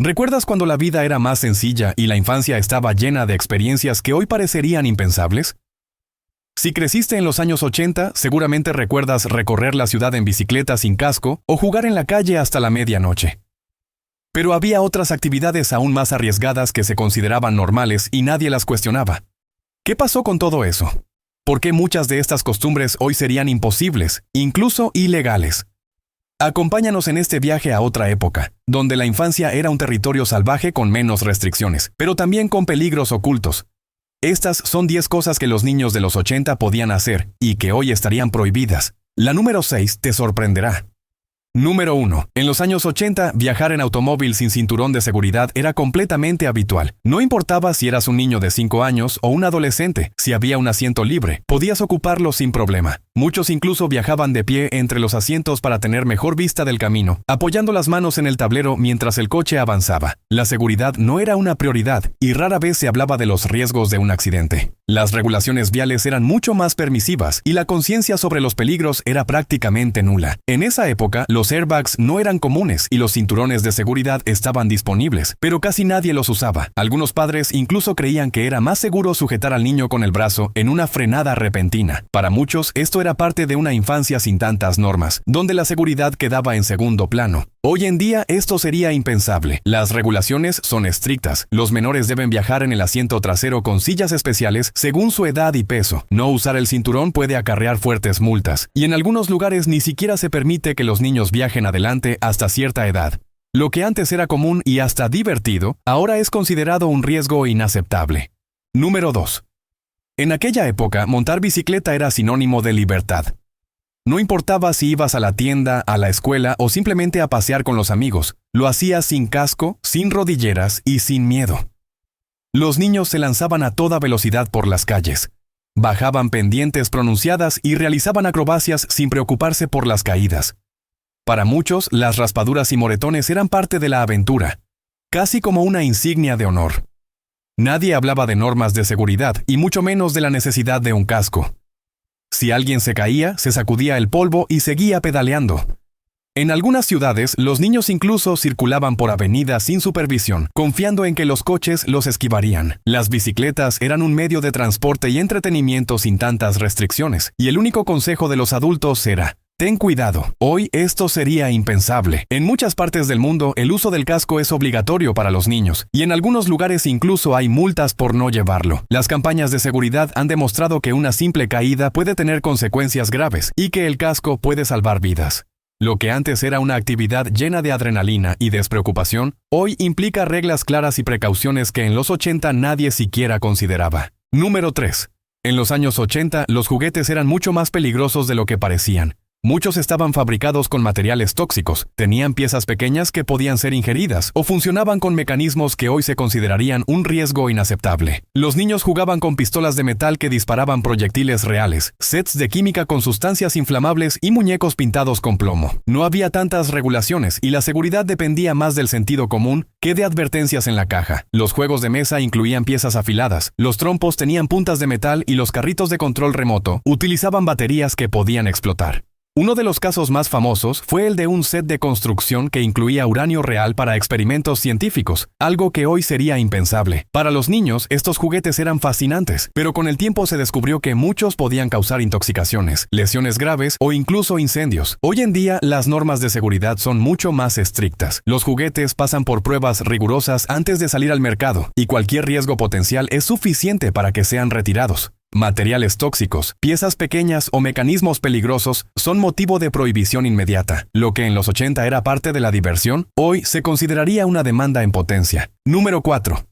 ¿Recuerdas cuando la vida era más sencilla y la infancia estaba llena de experiencias que hoy parecerían impensables? Si creciste en los años 80, seguramente recuerdas recorrer la ciudad en bicicleta sin casco o jugar en la calle hasta la medianoche. Pero había otras actividades aún más arriesgadas que se consideraban normales y nadie las cuestionaba. ¿Qué pasó con todo eso? ¿Por qué muchas de estas costumbres hoy serían imposibles, incluso ilegales? Acompáñanos en este viaje a otra época, donde la infancia era un territorio salvaje con menos restricciones, pero también con peligros ocultos. Estas son 10 cosas que los niños de los 80 podían hacer y que hoy estarían prohibidas. La número 6 te sorprenderá. Número 1. En los años 80, viajar en automóvil sin cinturón de seguridad era completamente habitual. No importaba si eras un niño de 5 años o un adolescente, si había un asiento libre, podías ocuparlo sin problema. Muchos incluso viajaban de pie entre los asientos para tener mejor vista del camino, apoyando las manos en el tablero mientras el coche avanzaba. La seguridad no era una prioridad y rara vez se hablaba de los riesgos de un accidente. Las regulaciones viales eran mucho más permisivas y la conciencia sobre los peligros era prácticamente nula. En esa época, los airbags no eran comunes y los cinturones de seguridad estaban disponibles, pero casi nadie los usaba. Algunos padres incluso creían que era más seguro sujetar al niño con el brazo en una frenada repentina. Para muchos, esto era parte de una infancia sin tantas normas, donde la seguridad quedaba en segundo plano. Hoy en día esto sería impensable. Las regulaciones son estrictas. Los menores deben viajar en el asiento trasero con sillas especiales según su edad y peso. No usar el cinturón puede acarrear fuertes multas, y en algunos lugares ni siquiera se permite que los niños viajen adelante hasta cierta edad. Lo que antes era común y hasta divertido, ahora es considerado un riesgo inaceptable. Número 2. En aquella época, montar bicicleta era sinónimo de libertad. No importaba si ibas a la tienda, a la escuela o simplemente a pasear con los amigos, lo hacías sin casco, sin rodilleras y sin miedo. Los niños se lanzaban a toda velocidad por las calles. Bajaban pendientes pronunciadas y realizaban acrobacias sin preocuparse por las caídas. Para muchos, las raspaduras y moretones eran parte de la aventura, casi como una insignia de honor. Nadie hablaba de normas de seguridad y mucho menos de la necesidad de un casco. Si alguien se caía, se sacudía el polvo y seguía pedaleando. En algunas ciudades, los niños incluso circulaban por avenidas sin supervisión, confiando en que los coches los esquivarían. Las bicicletas eran un medio de transporte y entretenimiento sin tantas restricciones, y el único consejo de los adultos era: ten cuidado. Hoy esto sería impensable. En muchas partes del mundo, el uso del casco es obligatorio para los niños, y en algunos lugares incluso hay multas por no llevarlo. Las campañas de seguridad han demostrado que una simple caída puede tener consecuencias graves, y que el casco puede salvar vidas. Lo que antes era una actividad llena de adrenalina y despreocupación, hoy implica reglas claras y precauciones que en los 80 nadie siquiera consideraba. Número 3. En los años 80, los juguetes eran mucho más peligrosos de lo que parecían. Muchos estaban fabricados con materiales tóxicos, tenían piezas pequeñas que podían ser ingeridas o funcionaban con mecanismos que hoy se considerarían un riesgo inaceptable. Los niños jugaban con pistolas de metal que disparaban proyectiles reales, sets de química con sustancias inflamables y muñecos pintados con plomo. No había tantas regulaciones y la seguridad dependía más del sentido común que de advertencias en la caja. Los juegos de mesa incluían piezas afiladas, los trompos tenían puntas de metal y los carritos de control remoto utilizaban baterías que podían explotar. Uno de los casos más famosos fue el de un set de construcción que incluía uranio real para experimentos científicos, algo que hoy sería impensable. Para los niños, estos juguetes eran fascinantes, pero con el tiempo se descubrió que muchos podían causar intoxicaciones, lesiones graves o incluso incendios. Hoy en día, las normas de seguridad son mucho más estrictas. Los juguetes pasan por pruebas rigurosas antes de salir al mercado, y cualquier riesgo potencial es suficiente para que sean retirados. Materiales tóxicos, piezas pequeñas o mecanismos peligrosos son motivo de prohibición inmediata. Lo que en los 80 era parte de la diversión, hoy se consideraría una demanda en potencia. Número 4.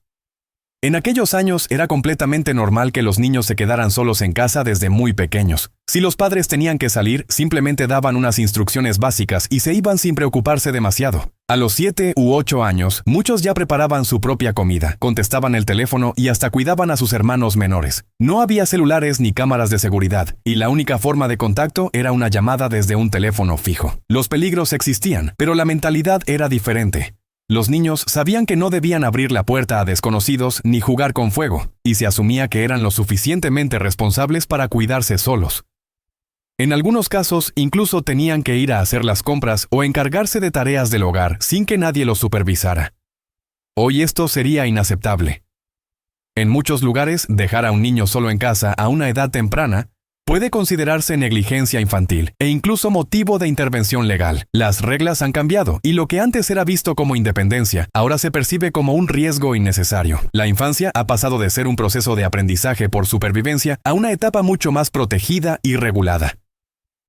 En aquellos años era completamente normal que los niños se quedaran solos en casa desde muy pequeños. Si los padres tenían que salir, simplemente daban unas instrucciones básicas y se iban sin preocuparse demasiado. A los 7 u 8 años, muchos ya preparaban su propia comida, contestaban el teléfono y hasta cuidaban a sus hermanos menores. No había celulares ni cámaras de seguridad, y la única forma de contacto era una llamada desde un teléfono fijo. Los peligros existían, pero la mentalidad era diferente. Los niños sabían que no debían abrir la puerta a desconocidos ni jugar con fuego, y se asumía que eran lo suficientemente responsables para cuidarse solos. En algunos casos, incluso tenían que ir a hacer las compras o encargarse de tareas del hogar sin que nadie los supervisara. Hoy esto sería inaceptable. En muchos lugares, dejar a un niño solo en casa a una edad temprana puede considerarse negligencia infantil e incluso motivo de intervención legal. Las reglas han cambiado y lo que antes era visto como independencia, ahora se percibe como un riesgo innecesario. La infancia ha pasado de ser un proceso de aprendizaje por supervivencia a una etapa mucho más protegida y regulada.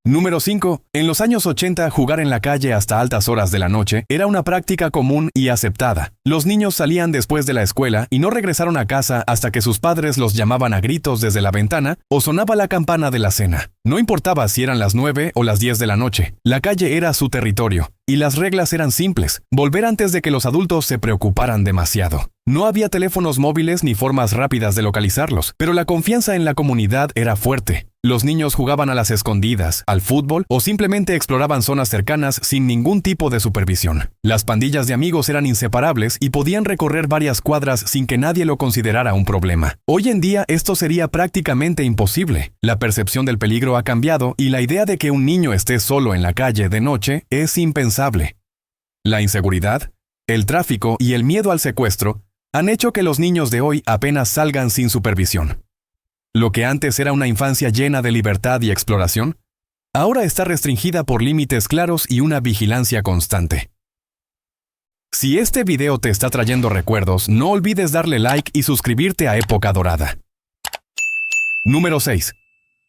Número 5. En los años 80, jugar en la calle hasta altas horas de la noche era una práctica común y aceptada. Los niños salían después de la escuela y no regresaron a casa hasta que sus padres los llamaban a gritos desde la ventana o sonaba la campana de la cena. No importaba si eran las 9 o las 10 de la noche, la calle era su territorio, y las reglas eran simples: volver antes de que los adultos se preocuparan demasiado. No había teléfonos móviles ni formas rápidas de localizarlos, pero la confianza en la comunidad era fuerte. Los niños jugaban a las escondidas, al fútbol o simplemente exploraban zonas cercanas sin ningún tipo de supervisión. Las pandillas de amigos eran inseparables y podían recorrer varias cuadras sin que nadie lo considerara un problema. Hoy en día esto sería prácticamente imposible. La percepción del peligro ha cambiado y la idea de que un niño esté solo en la calle de noche es impensable. La inseguridad, el tráfico y el miedo al secuestro han hecho que los niños de hoy apenas salgan sin supervisión. Lo que antes era una infancia llena de libertad y exploración, ahora está restringida por límites claros y una vigilancia constante. Si este video te está trayendo recuerdos, no olvides darle like y suscribirte a Época Dorada. Número 6.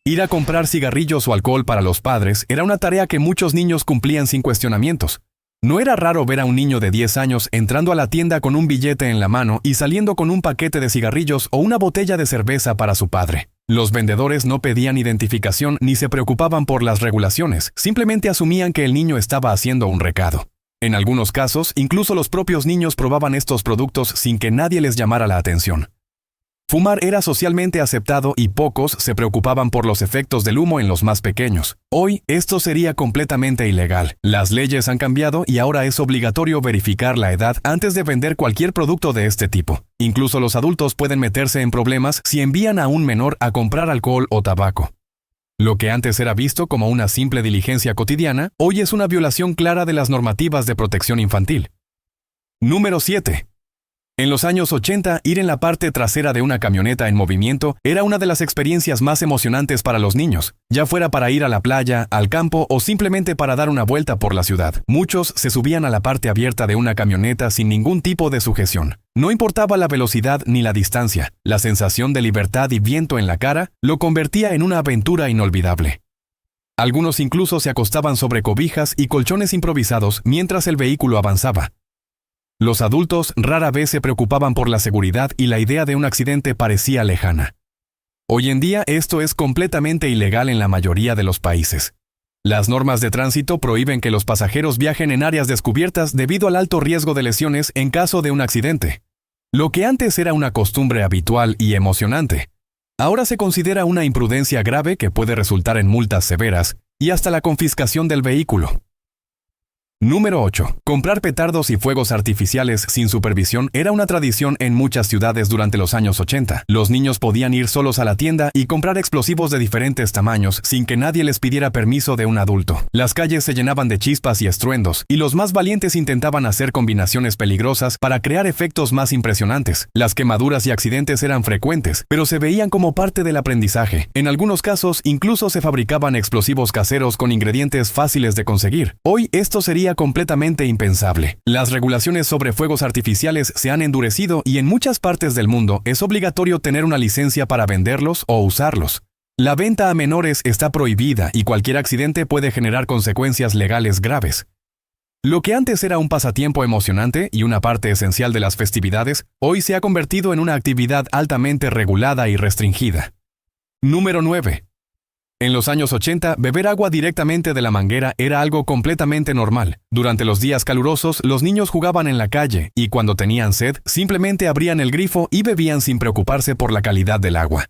Ir a comprar cigarrillos o alcohol para los padres era una tarea que muchos niños cumplían sin cuestionamientos. No era raro ver a un niño de 10 años entrando a la tienda con un billete en la mano y saliendo con un paquete de cigarrillos o una botella de cerveza para su padre. Los vendedores no pedían identificación ni se preocupaban por las regulaciones, simplemente asumían que el niño estaba haciendo un recado. En algunos casos, incluso los propios niños probaban estos productos sin que nadie les llamara la atención. Fumar era socialmente aceptado y pocos se preocupaban por los efectos del humo en los más pequeños. Hoy, esto sería completamente ilegal. Las leyes han cambiado y ahora es obligatorio verificar la edad antes de vender cualquier producto de este tipo. Incluso los adultos pueden meterse en problemas si envían a un menor a comprar alcohol o tabaco. Lo que antes era visto como una simple diligencia cotidiana, hoy es una violación clara de las normativas de protección infantil. Número 7. En los años 80, ir en la parte trasera de una camioneta en movimiento era una de las experiencias más emocionantes para los niños, ya fuera para ir a la playa, al campo o simplemente para dar una vuelta por la ciudad. Muchos se subían a la parte abierta de una camioneta sin ningún tipo de sujeción. No importaba la velocidad ni la distancia, la sensación de libertad y viento en la cara lo convertía en una aventura inolvidable. Algunos incluso se acostaban sobre cobijas y colchones improvisados mientras el vehículo avanzaba. Los adultos rara vez se preocupaban por la seguridad y la idea de un accidente parecía lejana. Hoy en día esto es completamente ilegal en la mayoría de los países. Las normas de tránsito prohíben que los pasajeros viajen en áreas descubiertas debido al alto riesgo de lesiones en caso de un accidente. Lo que antes era una costumbre habitual y emocionante, ahora se considera una imprudencia grave que puede resultar en multas severas y hasta la confiscación del vehículo. Número 8. Comprar petardos y fuegos artificiales sin supervisión era una tradición en muchas ciudades durante los años 80. Los niños podían ir solos a la tienda y comprar explosivos de diferentes tamaños sin que nadie les pidiera permiso de un adulto. Las calles se llenaban de chispas y estruendos, y los más valientes intentaban hacer combinaciones peligrosas para crear efectos más impresionantes. Las quemaduras y accidentes eran frecuentes, pero se veían como parte del aprendizaje. En algunos casos, incluso se fabricaban explosivos caseros con ingredientes fáciles de conseguir. Hoy esto sería completamente impensable. Las regulaciones sobre fuegos artificiales se han endurecido y en muchas partes del mundo es obligatorio tener una licencia para venderlos o usarlos. La venta a menores está prohibida y cualquier accidente puede generar consecuencias legales graves. Lo que antes era un pasatiempo emocionante y una parte esencial de las festividades, hoy se ha convertido en una actividad altamente regulada y restringida. Número 9. En los años 80, beber agua directamente de la manguera era algo completamente normal. Durante los días calurosos, los niños jugaban en la calle y cuando tenían sed, simplemente abrían el grifo y bebían sin preocuparse por la calidad del agua.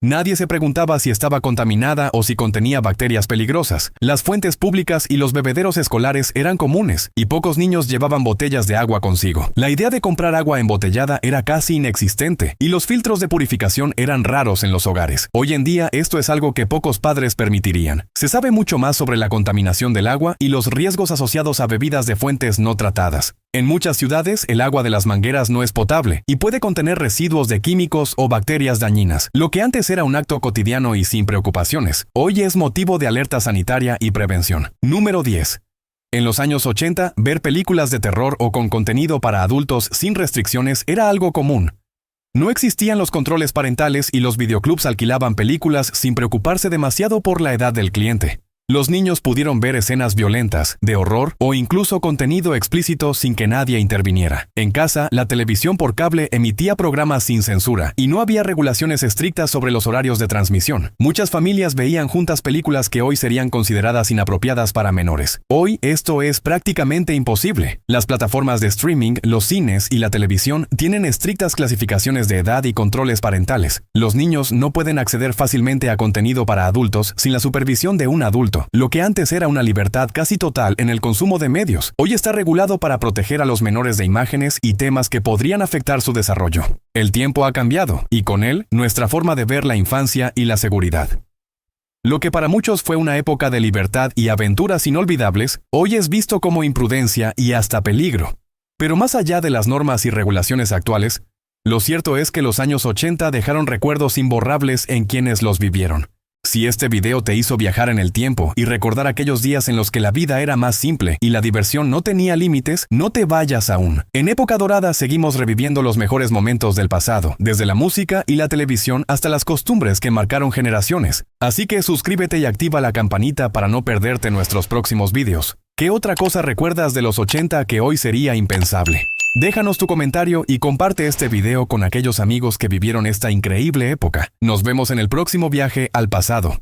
Nadie se preguntaba si estaba contaminada o si contenía bacterias peligrosas. Las fuentes públicas y los bebederos escolares eran comunes, y pocos niños llevaban botellas de agua consigo. La idea de comprar agua embotellada era casi inexistente, y los filtros de purificación eran raros en los hogares. Hoy en día esto es algo que pocos padres permitirían. Se sabe mucho más sobre la contaminación del agua y los riesgos asociados a bebidas de fuentes no tratadas. En muchas ciudades, el agua de las mangueras no es potable y puede contener residuos de químicos o bacterias dañinas. Lo que antes era un acto cotidiano y sin preocupaciones, hoy es motivo de alerta sanitaria y prevención. Número 10. En los años 80, ver películas de terror o con contenido para adultos sin restricciones era algo común. No existían los controles parentales y los videoclubs alquilaban películas sin preocuparse demasiado por la edad del cliente. Los niños pudieron ver escenas violentas, de horror o incluso contenido explícito sin que nadie interviniera. En casa, la televisión por cable emitía programas sin censura y no había regulaciones estrictas sobre los horarios de transmisión. Muchas familias veían juntas películas que hoy serían consideradas inapropiadas para menores. Hoy esto es prácticamente imposible. Las plataformas de streaming, los cines y la televisión tienen estrictas clasificaciones de edad y controles parentales. Los niños no pueden acceder fácilmente a contenido para adultos sin la supervisión de un adulto. Lo que antes era una libertad casi total en el consumo de medios, hoy está regulado para proteger a los menores de imágenes y temas que podrían afectar su desarrollo. El tiempo ha cambiado, y con él, nuestra forma de ver la infancia y la seguridad. Lo que para muchos fue una época de libertad y aventuras inolvidables, hoy es visto como imprudencia y hasta peligro. Pero más allá de las normas y regulaciones actuales, lo cierto es que los años 80 dejaron recuerdos imborrables en quienes los vivieron. Si este video te hizo viajar en el tiempo y recordar aquellos días en los que la vida era más simple y la diversión no tenía límites, no te vayas aún. En Época Dorada seguimos reviviendo los mejores momentos del pasado, desde la música y la televisión hasta las costumbres que marcaron generaciones. Así que suscríbete y activa la campanita para no perderte nuestros próximos videos. ¿Qué otra cosa recuerdas de los 80 que hoy sería impensable? Déjanos tu comentario y comparte este video con aquellos amigos que vivieron esta increíble época. Nos vemos en el próximo viaje al pasado.